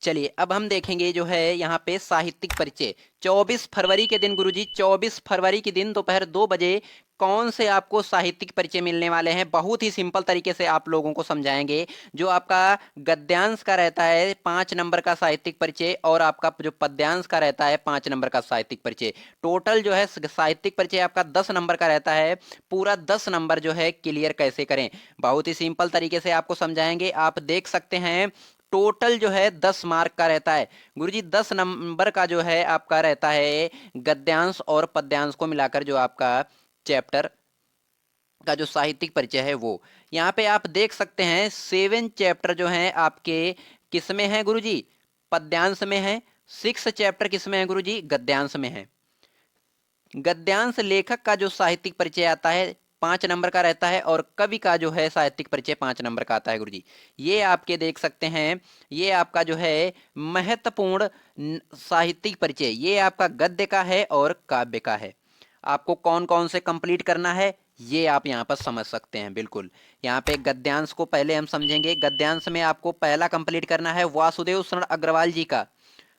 चलिए अब हम देखेंगे जो है यहाँ पे साहित्यिक परिचय। 24 फरवरी के दिन गुरुजी, 24 फरवरी के दिन दोपहर 2 बजे कौन से आपको साहित्यिक परिचय मिलने वाले हैं। बहुत ही सिंपल तरीके से आप लोगों को समझाएंगे। जो आपका गद्यांश का रहता है 5 नंबर का साहित्यिक परिचय, और आपका जो पद्यांश का रहता है 5 नंबर का साहित्यिक परिचय। टोटल जो है साहित्यिक परिचय आपका 10 नंबर का रहता है। पूरा 10 नंबर जो है क्लियर कैसे करें, बहुत ही सिंपल तरीके से आपको समझाएंगे। आप देख सकते हैं टोटल जो है 10 मार्क का रहता है गुरुजी। 10 नंबर का जो है आपका रहता है गद्यांश और पद्यांश को मिलाकर जो आपका चैप्टर का जो साहित्यिक परिचय है वो। यहाँ पे आप देख सकते हैं 7 चैप्टर जो हैं आपके किस में है गुरुजी, पद्यांश में है। 6 चैप्टर किस में है गुरुजी, गद्यांश में है। गद्यांश लेखक का जो साहित्यिक परिचय आता है 5 नंबर का रहता है, और कवि का जो है साहित्यिक परिचय 5 नंबर का आता है गुरुजी। ये आपके देख सकते हैं, ये आपका जो है महत्वपूर्ण साहित्यिक परिचय, ये आपका गद्य का है और काव्य का है। आपको कौन कौन से कंप्लीट करना है ये आप यहाँ पर समझ सकते हैं। बिल्कुल, यहाँ पे गद्यांश को पहले हम समझेंगे। गद्यांश में आपको पहला कंप्लीट करना है वासुदेव शरण अग्रवाल जी का,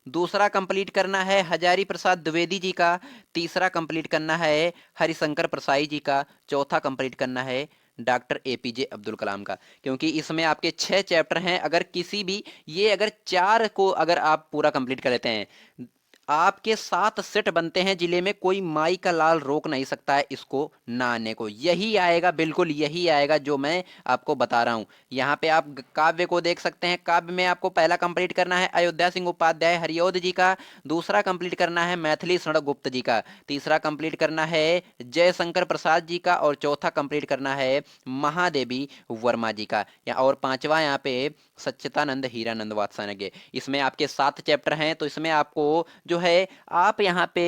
दूसरा कंप्लीट करना है हजारी प्रसाद द्विवेदी जी का, तीसरा कंप्लीट करना है हरिशंकर प्रसाई जी का, चौथा कंप्लीट करना है डॉक्टर एपीजे अब्दुल कलाम का। क्योंकि इसमें आपके 6 चैप्टर हैं, अगर किसी भी ये अगर 4 को अगर आप पूरा कंप्लीट कर लेते हैं, आपके 7 सेट बनते हैं जिले में, कोई माई का लाल रोक नहीं सकता है इसको ना आने को। यही आएगा, बिल्कुल यही आएगा जो मैं आपको बता रहा हूं। यहाँ पे आप काव्य को देख सकते हैं। काव्य में आपको पहला कंप्लीट करना है अयोध्या सिंह उपाध्याय हरिओद जी का, दूसरा कंप्लीट करना है मैथिली शरण गुप्त जी का, तीसरा कंप्लीट करना है जयशंकर प्रसाद जी का, और चौथा कंप्लीट करना है महादेवी वर्मा जी का, या और पांचवा यहाँ पे सच्चिदानंद हीरानंद वात्स्यायन। इसमें आपके 7 चैप्टर हैं, तो इसमें आपको जो है आप यहाँ पे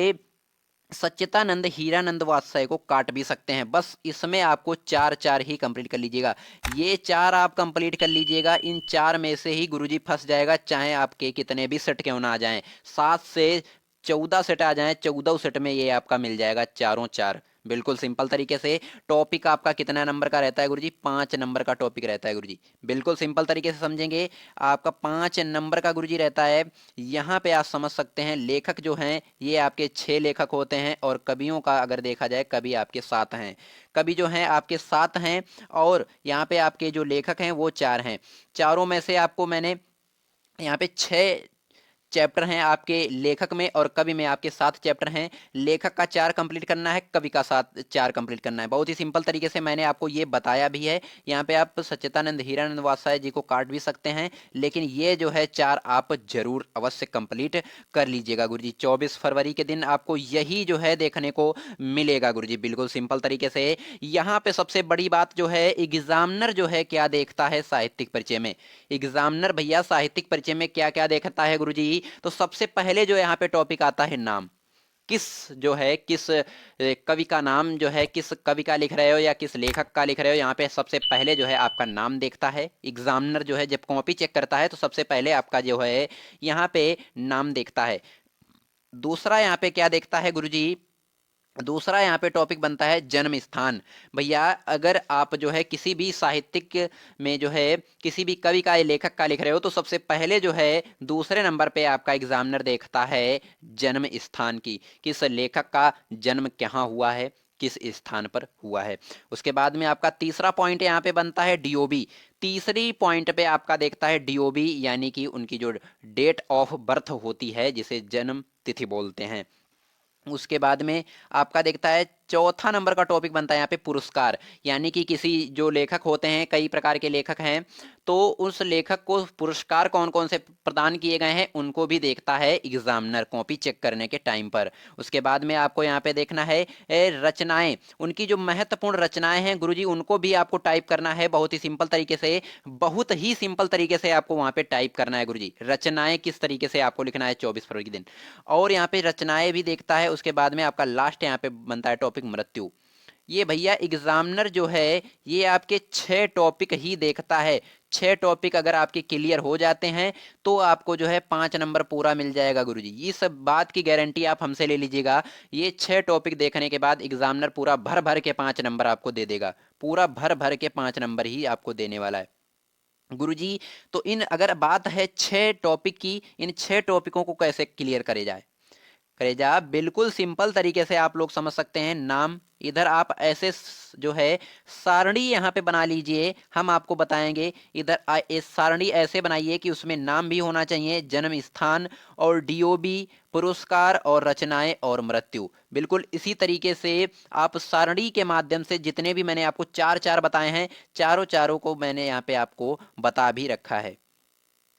सच्चिदानंद हीरानंद वात्स्याय को काट भी सकते हैं। बस इसमें आपको 4 4 ही कंप्लीट कर लीजिएगा। ये 4 आप कंप्लीट कर लीजिएगा, इन 4 में से ही गुरुजी फंस जाएगा, चाहे आपके कितने भी सेट क्यों ना आ जाएं। 7 से 14 सेट आ जाएं, 14 सेट में ये आपका मिल जाएगा चारों चार। बिल्कुल सिंपल तरीके से। टॉपिक आपका कितना नंबर का रहता है गुरुजी, 5 नंबर का टॉपिक रहता है गुरुजी। बिल्कुल सिंपल तरीके से समझेंगे। आपका 5 नंबर का गुरुजी रहता है। यहाँ पे आप समझ सकते हैं लेखक जो हैं ये आपके 6 लेखक होते हैं, और कवियों का अगर देखा जाए कवि आपके 7 हैं। कवि जो हैं आपके 7 हैं, और यहाँ पे आपके जो लेखक हैं वो 4 हैं। चारों में से आपको मैंने यहाँ पे 6 चैप्टर हैं आपके लेखक में, और कवि में आपके 7 चैप्टर हैं। लेखक का 4 कंप्लीट करना है, कवि का 4 कंप्लीट करना है। बहुत ही सिंपल तरीके से मैंने आपको ये बताया भी है। यहाँ पे आप सच्चिदानंद हीरानंद वात्स्याय जी को काट भी सकते हैं, लेकिन ये जो है 4 आप जरूर अवश्य कंप्लीट कर लीजिएगा गुरुजी। 24 फरवरी के दिन आपको यही जो है देखने को मिलेगा गुरुजी, बिल्कुल सिंपल तरीके से। यहाँ पे सबसे बड़ी बात जो है एग्जामिनर जो है क्या देखता है साहित्यिक परिचय में। एग्जामिनर भैया साहित्यिक परिचय में क्या क्या देखता है गुरुजी, तो सबसे पहले जो यहाँ पे टॉपिक आता है नाम। किस जो है किस कवि का नाम जो है, किस कवि का लिख रहे हो या किस लेखक का लिख रहे हो, यहाँ पे सबसे पहले जो है आपका नाम देखता है एग्जामिनर। जो है जब कॉपी चेक करता है तो सबसे पहले आपका जो है यहाँ पे नाम देखता है। दूसरा यहाँ पे क्या देखता है गुरुजी, दूसरा यहाँ पे टॉपिक बनता है जन्म स्थान। भैया अगर आप जो है किसी भी साहित्यिक में जो है किसी भी कवि का या लेखक का लिख रहे हो, तो सबसे पहले जो है दूसरे नंबर पे आपका एग्जामिनर देखता है जन्म स्थान की, किस लेखक का जन्म कहाँ हुआ है, किस स्थान पर हुआ है। उसके बाद में आपका तीसरा पॉइंट यहाँ पे बनता है डीओबी। तीसरी पॉइंट पे आपका देखता है डीओबी, यानी कि उनकी जो डेट ऑफ बर्थ होती है जिसे जन्म तिथि बोलते हैं। उसके बाद में आपका देखता है चौथा नंबर का टॉपिक बनता है यहाँ पे पुरस्कार। यानी कि किसी जो लेखक होते हैं, कई प्रकार के लेखक हैं, तो उस लेखक को पुरस्कार कौन कौन से प्रदान किए गए हैं उनको भी देखता है एग्जामिनर कॉपी चेक करने के टाइम पर। उसके बाद में आपको यहाँ पे देखना है रचनाएं, उनकी जो महत्वपूर्ण रचनाएं हैं गुरुजी उनको भी आपको टाइप करना है। बहुत ही सिंपल तरीके से, बहुत ही सिंपल तरीके से आपको वहां पे टाइप करना है गुरुजी, रचनाएं किस तरीके से आपको लिखना है 24 फरवरी के दिन। और यहाँ पे रचनाएं भी देखता है। उसके बाद में आपका लास्ट यहाँ पे बनता है टॉपिक मृत्यु। ये भैया एग्जामिनर जो है ये आपके 6 टॉपिक ही देखता है। 6 टॉपिक अगर आपके क्लियर हो जाते हैं तो आपको जो है 5 नंबर पूरा मिल जाएगा गुरुजी। ये सब बात की गारंटी आप हमसे ले लीजिएगा। ये 6 टॉपिक देखने के बाद एग्जामिनर पूरा भर भर के 5 नंबर आपको दे देगा, पूरा भर भर के 5 नंबर ही आपको देने वाला है। गुरुजी तो इन अगर बात है 6 टॉपिक की, इन 6 टॉपिकों को कैसे क्लियर करे जाए, करे जा बिल्कुल सिंपल तरीके से आप लोग समझ सकते हैं। नाम इधर आप ऐसे जो है सारणी यहाँ पे बना लीजिए, हम आपको बताएंगे। इधर इस सारणी ऐसे बनाइए कि उसमें नाम भी होना चाहिए, जन्म स्थान और डीओबी, पुरस्कार और रचनाएं और मृत्यु। बिल्कुल इसी तरीके से आप सारणी के माध्यम से जितने भी मैंने आपको चार चार बताए हैं, चारों चारों को मैंने यहाँ पे आपको बता भी रखा है।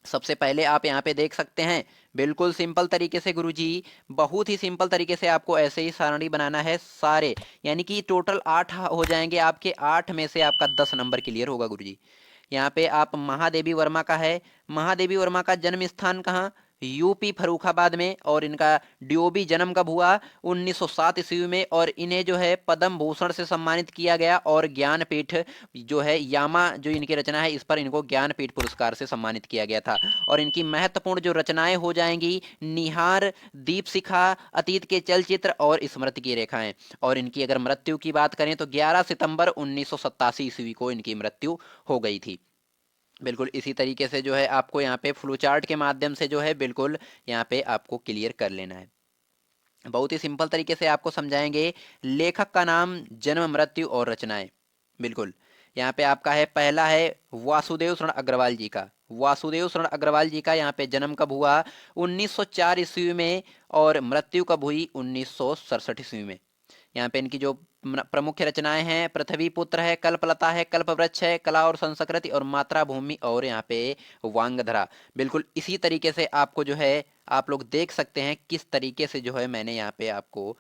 सबसे पहले आप यहाँ पे देख सकते हैं, बिल्कुल सिंपल तरीके से गुरुजी, बहुत ही सिंपल तरीके से आपको ऐसे ही सारणी बनाना है सारे, यानी कि टोटल 8 हो जाएंगे आपके, 8 में से आपका 10 नंबर क्लियर होगा गुरुजी। यहाँ पे आप महादेवी वर्मा का है, महादेवी वर्मा का जन्म स्थान कहाँ, यूपी फर्रुखाबाद में, और इनका डीओबी जन्म कब हुआ, 1907 ईस्वी में, और इन्हें जो है पद्म भूषण से सम्मानित किया गया, और ज्ञानपीठ जो है यामा जो इनकी रचना है इस पर इनको ज्ञानपीठ पुरस्कार से सम्मानित किया गया था। और इनकी महत्वपूर्ण जो रचनाएं हो जाएंगी, निहार, दीपशिखा, अतीत के चलचित्र और स्मृति की रेखाएं। और इनकी अगर मृत्यु की बात करें तो 11 सितंबर 1987 ईस्वी को इनकी मृत्यु हो गई थी। बिल्कुल इसी तरीके से जो है आपको यहाँ पे फ्लो चार्ट के माध्यम से जो है बिल्कुल यहाँ पे आपको क्लियर कर लेना है। बहुत ही सिंपल तरीके से आपको समझाएंगे। लेखक का नाम, जन्म, मृत्यु और रचनाएं। बिल्कुल यहाँ पे आपका है, पहला है वासुदेव शरण अग्रवाल जी का। वासुदेव शरण अग्रवाल जी का यहाँ पे जन्म कब हुआ, 1904 ईस्वी में, और मृत्यु कब हुई, 1967 ईस्वी में। यहाँ पे इनकी जो प्रमुख रचनाएं हैं, पृथ्वी पुत्र है, कल्पलता है, कल्पवृक्ष है, कला और संस्कृति और मात्रा भूमि, और यहाँ पे वांगधरा। बिल्कुल इसी तरीके से आपको जो है आप लोग देख सकते हैं किस तरीके से जो है मैंने यहाँ पे आपको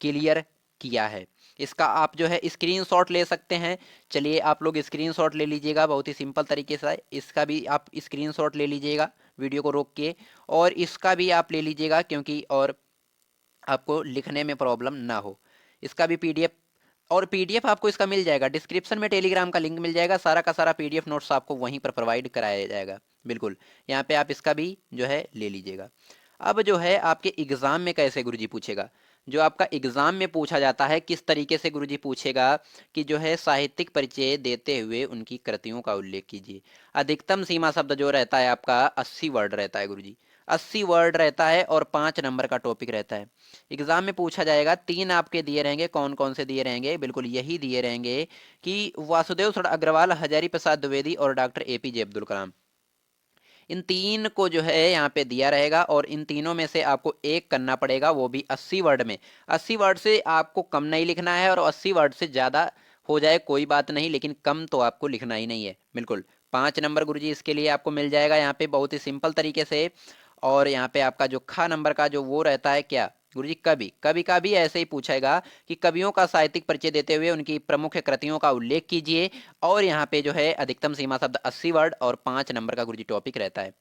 क्लियर किया है। इसका आप जो है स्क्रीनशॉट ले सकते हैं। चलिए आप लोग स्क्रीनशॉट ले लीजिएगा, बहुत ही सिंपल तरीके से इसका भी आप स्क्रीनशॉट ले लीजिएगा वीडियो को रोक के, और इसका भी आप ले लीजिएगा, क्योंकि और आपको लिखने में प्रॉब्लम ना हो। इसका भी पीडीएफ, और पीडीएफ आपको इसका मिल जाएगा डिस्क्रिप्शन में, टेलीग्राम का लिंक मिल जाएगा, सारा का सारा पीडीएफ नोट्स आपको वहीं पर प्रोवाइड कराया जाएगा। बिल्कुल यहाँ पे आप इसका भी जो है ले लीजिएगा। अब जो है आपके एग्जाम में कैसे गुरुजी पूछेगा, जो आपका एग्जाम में पूछा जाता है किस तरीके से गुरुजी पूछेगा, कि जो है साहित्यिक परिचय देते हुए उनकी कृतियों का उल्लेख कीजिए। अधिकतम सीमा शब्द जो रहता है आपका 80 वर्ड रहता है गुरुजी, 80 वर्ड रहता है, और 5 नंबर का टॉपिक रहता है। एग्जाम में पूछा जाएगा, 3 आपके दिए रहेंगे, कौन कौन से दिए रहेंगे, बिल्कुल यही दिए रहेंगे कि वासुदेव शरण अग्रवाल, हजारी प्रसाद द्विवेदी और डॉक्टर एपीजे अब्दुल कलाम। इन 3 को जो है यहाँ पे दिया रहेगा, और इन तीनों में से आपको एक करना पड़ेगा, वो भी 80 वर्ड में। 80 वर्ड से आपको कम नहीं लिखना है, और 80 वर्ड से ज़्यादा हो जाए कोई बात नहीं, लेकिन कम तो आपको लिखना ही नहीं है। बिल्कुल 5 नंबर गुरुजी इसके लिए आपको मिल जाएगा यहाँ पे बहुत ही सिंपल तरीके से। और यहाँ पे आपका जो खा नंबर का जो वो रहता है क्या गुरुजी, कवि, कवि का भी ऐसे ही पूछेगा कि कवियों का साहित्यिक परिचय देते हुए उनकी प्रमुख कृतियों का उल्लेख कीजिए। और यहाँ पे जो है अधिकतम सीमा शब्द 80 वर्ड, और 5 नंबर का गुरुजी टॉपिक रहता है।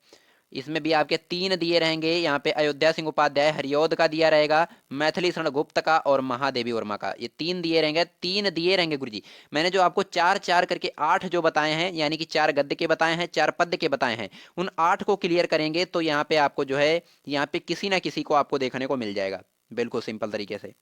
इसमें भी आपके 3 दिए रहेंगे, यहाँ पे अयोध्या सिंह उपाध्याय हरिऔध का दिया रहेगा, मैथिली शरण गुप्त का, और महादेवी वर्मा का। ये 3 दिए रहेंगे, 3 दिए रहेंगे गुरुजी। मैंने जो आपको 4 4 करके 8 जो बताए हैं, यानी कि 4 गद्य के बताए हैं, 4 पद्य के बताए हैं, उन 8 को क्लियर करेंगे तो यहाँ पे आपको जो है यहाँ पे किसी ना किसी को आपको देखने को मिल जाएगा। बिल्कुल सिंपल तरीके से,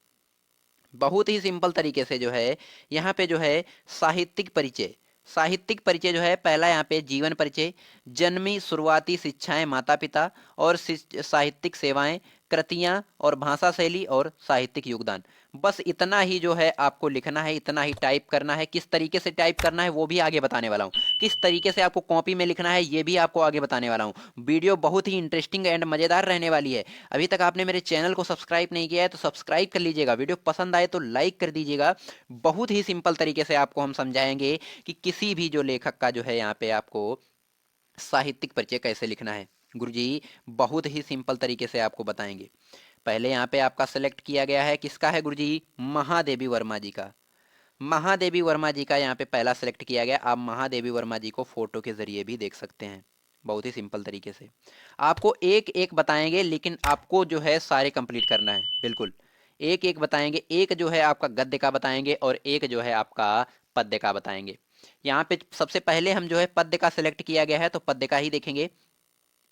बहुत ही सिंपल तरीके से जो है यहाँ पे जो है साहित्यिक परिचय, साहित्यिक परिचय जो है पहला यहाँ पे जीवन परिचय, जन्मी शुरुआती शिक्षाएं माता पिता और साहित्यिक सेवाएं, कृतियां और भाषा शैली और साहित्यिक योगदान। बस इतना ही जो है आपको लिखना है, इतना ही टाइप करना है। किस तरीके से टाइप करना है वो भी आगे बताने वाला हूँ, किस तरीके से आपको कॉपी में लिखना है ये भी आपको आगे बताने वाला हूँ। वीडियो बहुत ही इंटरेस्टिंग एंड मज़ेदार रहने वाली है। अभी तक आपने मेरे चैनल को सब्सक्राइब नहीं किया है तो सब्सक्राइब कर लीजिएगा, वीडियो पसंद आए तो लाइक कर दीजिएगा। बहुत ही सिंपल तरीके से आपको हम समझाएंगे कि किसी भी जो लेखक का जो है यहाँ पे आपको साहित्यिक परिचय कैसे लिखना है। गुरुजी बहुत ही सिंपल तरीके से आपको बताएंगे। पहले यहाँ पे आपका सेलेक्ट किया गया है, किसका है गुरुजी, महादेवी वर्मा जी का। महादेवी वर्मा जी का यहाँ पे पहला सेलेक्ट किया गया। आप महादेवी वर्मा जी को फोटो के जरिए भी देख सकते हैं, बहुत ही सिंपल तरीके से। आपको एक एक बताएंगे, लेकिन आपको जो है सारे कंप्लीट करना है। बिल्कुल एक एक बताएंगे, एक जो है आपका गद्य का बताएंगे, और एक जो है आपका पद्य का बताएंगे। यहाँ पे सबसे पहले हम जो है पद्य का सिलेक्ट किया गया है, तो पद्य का ही देखेंगे।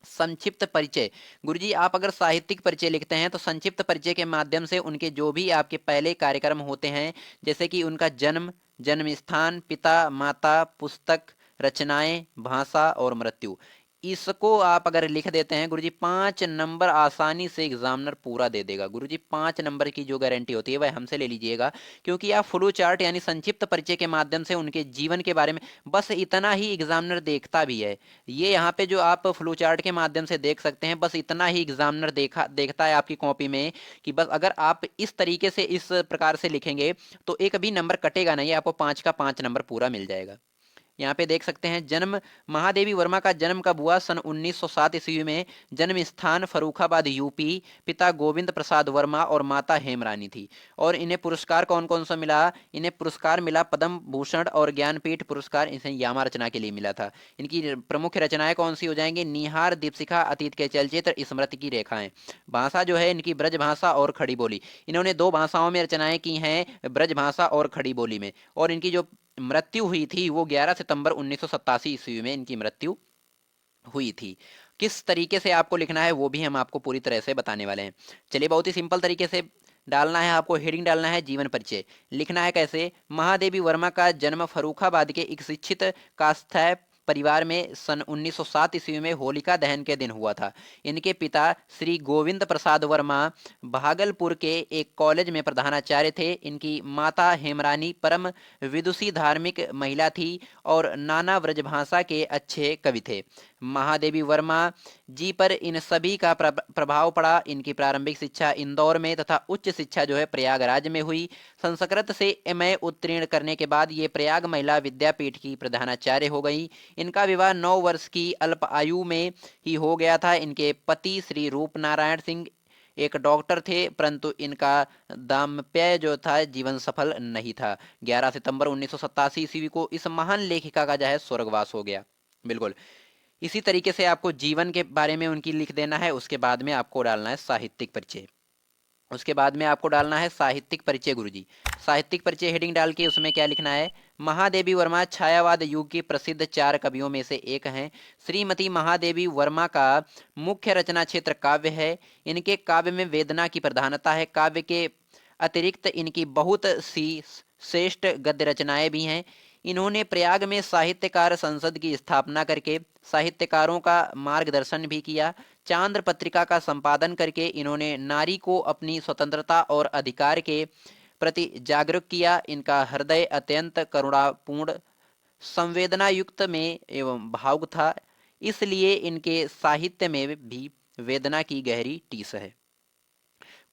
संक्षिप्त परिचय, गुरुजी आप अगर साहित्यिक परिचय लिखते हैं तो संक्षिप्त परिचय के माध्यम से उनके जो भी आपके पहले कार्यक्रम होते हैं, जैसे कि उनका जन्म, जन्म स्थान, पिता माता, पुस्तक, रचनाएं, भाषा और मृत्यु। इसको आप अगर लिख देते हैं गुरुजी 5 नंबर आसानी से एग्जामिनर पूरा दे देगा। गुरुजी 5 नंबर की जो गारंटी होती है वह हमसे ले लीजिएगा, क्योंकि आप फ्लो चार्ट यानी संक्षिप्त परिचय के माध्यम से उनके जीवन के बारे में बस इतना ही एग्जामिनर देखता भी है। ये यहाँ पे जो आप फ्लो चार्ट के माध्यम से देख सकते हैं, बस इतना ही एग्जामिनर देखता है आपकी कॉपी में, कि बस अगर आप इस तरीके से इस प्रकार से लिखेंगे तो एक भी नंबर कटेगा नहीं, आपको 5 का 5 नंबर पूरा मिल जाएगा। यहाँ पे देख सकते हैं जन्म, महादेवी वर्मा का जन्म कब हुआ? सन 1907 ईस्वी में। जन्म स्थान फर्रुखाबाद यूपी। पिता गोविंद प्रसाद वर्मा और माता हेमरानी थी। और इन्हें पुरस्कार कौन कौन सा मिला? इन्हें पुरस्कार मिला पद्म भूषण और ज्ञानपीठ पुरस्कार, इन्हें यामा रचना के लिए मिला था। इनकी प्रमुख रचनाएं कौन सी हो जाएंगी? निहार, दीपशिखा, अतीत के चलचित्र, स्मृति की रेखाएं। भाषा जो है इनकी ब्रज भाषा और खड़ी बोली। इन्होंने 2 भाषाओं में रचनाएं की हैं, ब्रज भाषा और खड़ी बोली में। और इनकी जो मृत्यु हुई थी वो 11 सितंबर 1987 ईस्वी में इनकी मृत्यु हुई थी। किस तरीके से आपको लिखना है वो भी हम आपको पूरी तरह से बताने वाले हैं। चलिए, बहुत ही सिंपल तरीके से डालना है आपको। हेडिंग डालना है जीवन परिचय। लिखना है कैसे? महादेवी वर्मा का जन्म फर्रुखाबाद के एक शिक्षित कास्थाई परिवार में सन 1907 ईस्वी में होलिका दहन के दिन हुआ था। इनके पिता श्री गोविंद प्रसाद वर्मा भागलपुर के एक कॉलेज में प्रधानाचार्य थे। इनकी माता हेमरानी परम विदुषी धार्मिक महिला थी और नाना ब्रजभाषा के अच्छे कवि थे। महादेवी वर्मा जी पर इन सभी का प्रभाव पड़ा। इनकी प्रारंभिक शिक्षा इंदौर में तथा उच्च शिक्षा जो है प्रयागराज में हुई। संस्कृत से एमए उत्तीर्ण करने के बाद ये प्रयाग महिला विद्यापीठ की प्रधानाचार्य हो गई। इनका विवाह 9 वर्ष की अल्प आयु में ही हो गया था। इनके पति श्री रूप नारायण सिंह एक डॉक्टर थे, परंतु इनका दाम्पत्य जो था जीवन सफल नहीं था। 11 सितंबर 1987 ईस्वी को इस महान लेखिका का जो है स्वर्गवास हो गया। बिल्कुल इसी तरीके से आपको जीवन के बारे में उनकी लिख देना है। उसके बाद में आपको डालना है साहित्यिक परिचय। उसके बाद में आपको डालना है साहित्यिक परिचय गुरुजी। साहित्यिक परिचय हेडिंग डाल के उसमें क्या लिखना है? महादेवी वर्मा छायावाद युग की प्रसिद्ध 4 कवियों में से एक हैं। श्रीमती महादेवी वर्मा का मुख्य रचना क्षेत्र काव्य है। इनके काव्य में वेदना की प्रधानता है। काव्य के अतिरिक्त इनकी बहुत सी श्रेष्ठ गद्य रचनाएं भी हैं। इन्होंने प्रयाग में साहित्यकार संसद की स्थापना करके साहित्यकारों का मार्गदर्शन भी किया। चांद्र पत्रिका का संपादन करके इन्होंने नारी को अपनी स्वतंत्रता और अधिकार के प्रति जागरूक किया। इनका हृदय अत्यंत करुणापूर्ण, संवेदना युक्त में एवं भावुक था, इसलिए इनके साहित्य में भी वेदना की गहरी टीस है।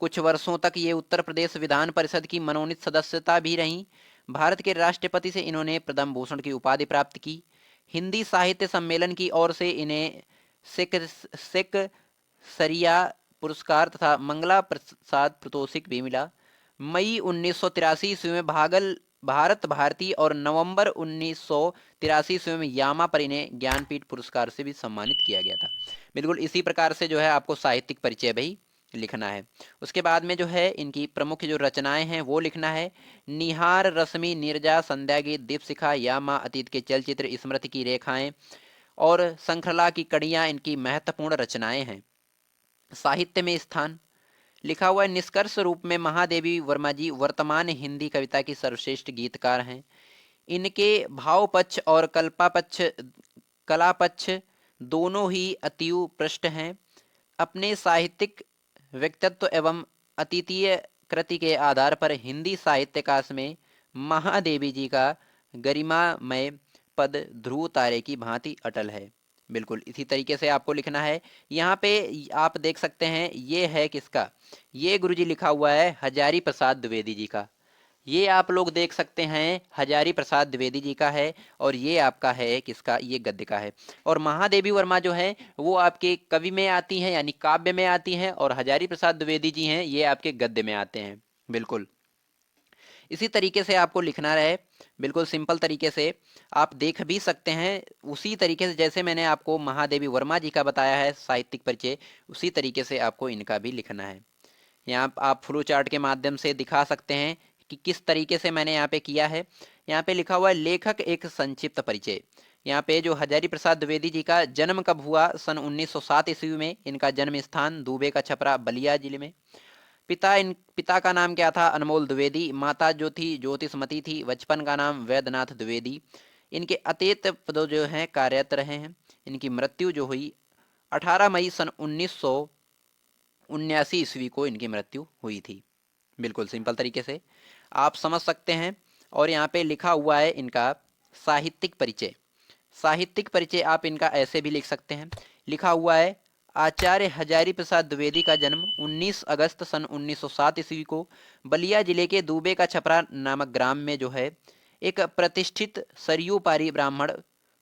कुछ वर्षों तक ये उत्तर प्रदेश विधान परिषद की मनोनीत सदस्यता भी रहीं। भारत के राष्ट्रपति से इन्होंने पद्म भूषण की उपाधि प्राप्त की। हिंदी साहित्य सम्मेलन की ओर से इन्हें सिक सरिया पुरस्कार तथा मंगला प्रसाद प्रोतोषिक भी मिला। मई 1983 ईस्वी में भारत भारती और नवंबर 1983 ईस्वी में यामा पर इन्हें ज्ञानपीठ पुरस्कार से भी सम्मानित किया गया था। बिल्कुल इसी प्रकार से जो है आपको साहित्यिक परिचय भी लिखना है। उसके बाद में जो है इनकी प्रमुख जो रचनाएं हैं वो लिखना है। निहार, रश्मि, नीरजा, संध्या गीत, दीपशिखा, यामा, अतीत के चलचित्र, स्मृति की रेखाएं और श्रृंखला की कड़ियां इनकी महत्वपूर्ण रचनाएं हैं। साहित्य में स्थान लिखा हुआ है। निष्कर्ष रूप में महादेवी वर्मा जी वर्तमान हिंदी कविता की सर्वश्रेष्ठ गीतकार हैं। इनके भाव पक्ष और कला पक्ष दोनों ही अति उत्कृष्ट हैं। अपने साहित्यिक व्यक्तित्व एवं अद्वितीय कृति के आधार पर हिंदी साहित्यकाश में महादेवी जी का गरिमामय पद ध्रुव तारे की भांति अटल है। बिल्कुल इसी तरीके से आपको लिखना है। यहाँ पे आप देख सकते हैं ये है किसका? ये गुरुजी लिखा हुआ है हजारी प्रसाद द्विवेदी जी का। ये आप लोग देख सकते हैं हजारी प्रसाद द्विवेदी जी का है और ये आपका है किसका? ये गद्य का है। और महादेवी वर्मा जो है वो आपके कवि में आती हैं यानी काव्य में आती हैं, और हजारी प्रसाद द्विवेदी जी हैं ये आपके गद्य में आते हैं। बिल्कुल इसी तरीके से आपको लिखना रहे। बिल्कुल सिंपल तरीके से आप देख भी सकते हैं, उसी तरीके से जैसे मैंने आपको महादेवी वर्मा जी का बताया है साहित्यिक परिचय, उसी तरीके से आपको इनका भी लिखना है। यहाँ आप फ्लो चार्ट के माध्यम से दिखा सकते हैं कि किस तरीके से मैंने यहाँ पे किया है। यहाँ पे लिखा हुआ है लेखक एक संक्षिप्त परिचय। यहाँ पे जो हजारी प्रसाद द्विवेदी जी का जन्म कब हुआ? सन 1907 ईस्वी में। इनका जन्म स्थान दूबे का छपरा बलिया जिले में। पिता का नाम क्या था? अनमोल द्विवेदी। माता जो थी ज्योतिषमती थी। बचपन का नाम वैद्यनाथ द्विवेदी। इनके अतीत पदों जो हैं कार्यरत रहे हैं। इनकी मृत्यु जो हुई 18 मई सन 1979 ईस्वी को इनकी मृत्यु हुई थी। बिल्कुल सिंपल तरीके से आप समझ सकते हैं। और यहाँ पे लिखा हुआ है इनका साहित्यिक परिचय। साहित्यिक परिचय आप इनका ऐसे भी लिख सकते हैं, लिखा हुआ है आचार्य हजारी प्रसाद द्विवेदी का जन्म 19 अगस्त सन 1907 ईस्वी को बलिया जिले के दूबे का छपरा नामक ग्राम में जो है एक प्रतिष्ठित सरयू पारी ब्राह्मण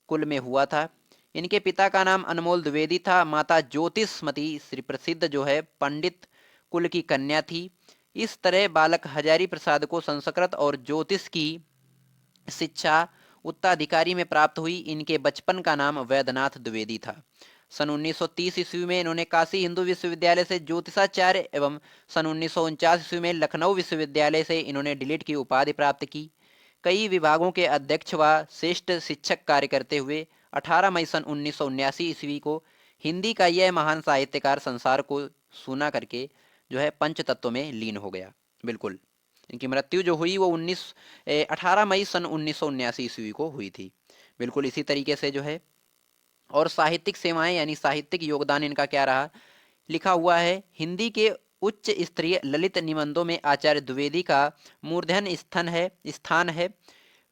कुल में हुआ था। इनके पिता का नाम अनमोल द्विवेदी था, माता ज्योतिषमती श्री प्रसिद्ध जो है पंडित कुल की कन्या थी। इस तरह बालक हजारी प्रसाद को संस्कृत और ज्योतिष की शिक्षा उत्तराधिकारी में प्राप्त हुई। इनके बचपन का नाम वैद्यनाथ द्विवेदी था। सन 1930 ईस्वी में इन्होंने काशी हिंदू विश्वविद्यालय से ज्योतिषाचार्य एवं सन 1949 ईस्वी में लखनऊ विश्वविद्यालय से इन्होंने डीलिट की उपाधि प्राप्त की। कई विभागों के अध्यक्ष व श्रेष्ठ शिक्षक कार्य करते हुए 18 मई सन 1979 ईस्वी को हिंदी का यह महान साहित्यकार संसार को सूना करके जो है पंचतत्व में लीन हो गया। बिल्कुल इनकी मृत्यु जो हुई वो 18 मई सन 1979 ईस्वी को हुई थी। बिल्कुल इसी तरीके से जो है और साहित्यिक सेवाएं यानी साहित्यिक योगदान इनका क्या रहा, लिखा हुआ है हिंदी के उच्च स्तरीय ललित निबंधों में आचार्य द्विवेदी का मूर्धन्य स्थान है।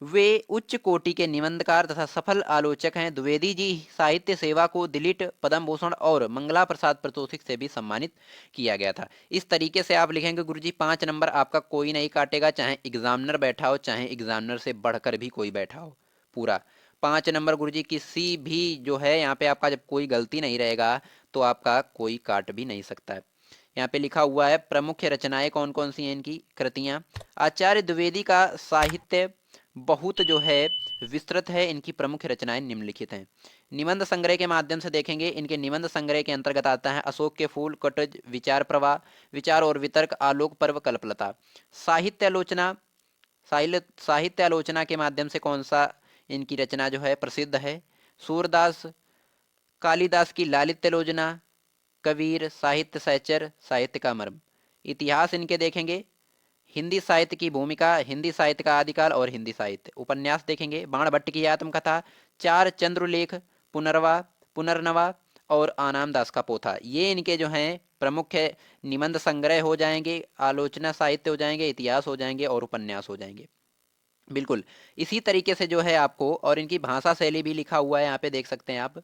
वे उच्च कोटि के निबंधकार तथा सफल आलोचक हैं। द्विवेदी जी साहित्य सेवा को दिलीट, पद्म भूषण और मंगला प्रसाद पारितोषिक से भी सम्मानित किया गया था। इस तरीके से आप लिखेंगे गुरुजी 5 नंबर आपका कोई नहीं काटेगा, चाहे एग्जामिनर बैठा हो चाहे एग्जामिनर से बढ़कर भी कोई बैठा हो। पूरा 5 नंबर गुरुजी किसी भी जो है यहाँ पे आपका जब कोई गलती नहीं रहेगा तो आपका कोई काट भी नहीं सकता है। यहाँ पे लिखा हुआ है प्रमुख रचनाएं कौन कौन सी हैं इनकी कृतियां। आचार्य द्विवेदी का साहित्य बहुत जो है विस्तृत है। इनकी प्रमुख रचनाएं निम्नलिखित हैं। निबंध संग्रह के माध्यम से देखेंगे, इनके निबंध संग्रह के अंतर्गत आता है अशोक के फूल, कटज, विचार प्रवाह, विचार और वितर्क, आलोक पर्व, कल्पलता। साहित्य आलोचना, साहित्य आलोचना के माध्यम से कौन सा इनकी रचना जो है प्रसिद्ध है, सूरदास कालिदास की लालित्य आलोचना, कबीर, साहित्य सहचर, साहित्य का मर्म। इतिहास इनके देखेंगे हिंदी साहित्य की भूमिका, हिंदी साहित्य का आदिकाल और हिंदी साहित्य। उपन्यास देखेंगे बाण भट्ट की आत्मकथा, चार चंद्रलेख, पुनर्वा पुनर्नवा और आनाम दास का पोथा। ये इनके जो हैं प्रमुख निबंध संग्रह हो जाएंगे, आलोचना साहित्य हो जाएंगे, इतिहास हो जाएंगे और उपन्यास हो जाएंगे। बिल्कुल इसी तरीके से जो है आपको और इनकी भाषा शैली भी लिखा हुआ है, यहाँ पे देख सकते हैं आप।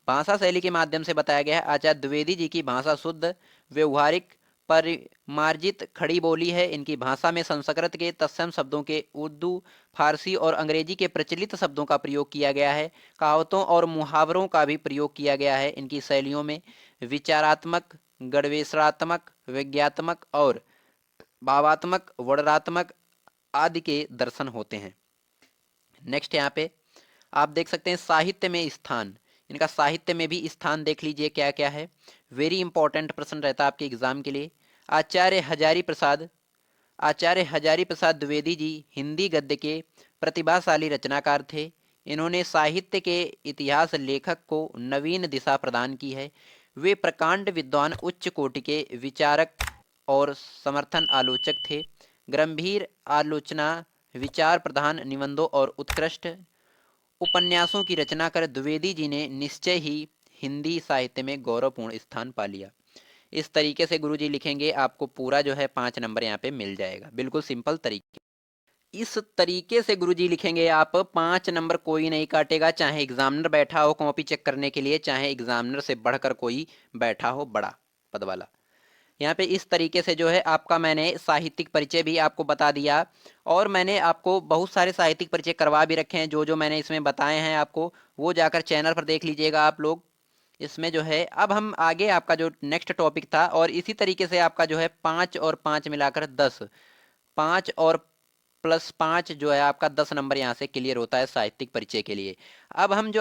भाषा शैली के माध्यम से बताया गया है आचार्य द्विवेदी जी की भाषा शुद्ध, व्यवहारिक, परिमार्जित खड़ी बोली है। इनकी भाषा में संस्कृत के तत्सम शब्दों के उर्दू, फारसी और अंग्रेजी के प्रचलित शब्दों का प्रयोग किया गया है। कहावतों और मुहावरों का भी प्रयोग किया गया है। इनकी शैलियों में विचारात्मक, गणवेशरात्मक, विज्ञात्मक और भावात्मक, वर्णनात्मक आदि के दर्शन होते हैं। नेक्स्ट यहाँ पे आप देख सकते हैं साहित्य में स्थान। इनका साहित्य में भी स्थान देख लीजिए क्या क्या है। वेरी इंपॉर्टेंट प्रश्न रहता है आपके एग्जाम के लिए। आचार्य हजारी प्रसाद द्विवेदी जी हिंदी गद्य के प्रतिभाशाली रचनाकार थे। इन्होंने साहित्य के इतिहास लेखक को नवीन दिशा प्रदान की है। वे प्रकांड विद्वान, उच्च कोटि के विचारक और समर्थन आलोचक थे। गंभीर आलोचना, विचार प्रधान निबंधों और उत्कृष्ट उपन्यासों की रचना कर द्विवेदी जी ने निश्चय ही हिंदी साहित्य में गौरवपूर्ण स्थान पा लिया। इस तरीके से गुरुजी लिखेंगे आपको पूरा जो है 5 नंबर यहाँ पे मिल जाएगा। बिल्कुल सिंपल तरीके, इस तरीके से गुरुजी लिखेंगे आप 5 नंबर कोई नहीं काटेगा, चाहे एग्जामिनर बैठा हो कॉपी चेक करने के लिए, चाहे एग्जामिनर से बढ़कर कोई बैठा हो बड़ा पद वाला। यहाँ पे इस तरीके से जो है आपका मैंने साहित्यिक परिचय भी आपको बता दिया और मैंने आपको बहुत सारे साहित्यिक परिचय करवा भी रखे हैं। जो जो मैंने इसमें बताए हैं आपको वो जाकर चैनल पर देख लीजिएगा आप लोग। इसमें जो है अब हम आगे आपका जो नेक्स्ट टॉपिक था और इसी तरीके से आपका जो है 5 और 5 मिलाकर 10, 5 और +5 जो है आपका 10 नंबर यहाँ से क्लियर होता है साहित्यिक परिचय के लिए। अब हम जो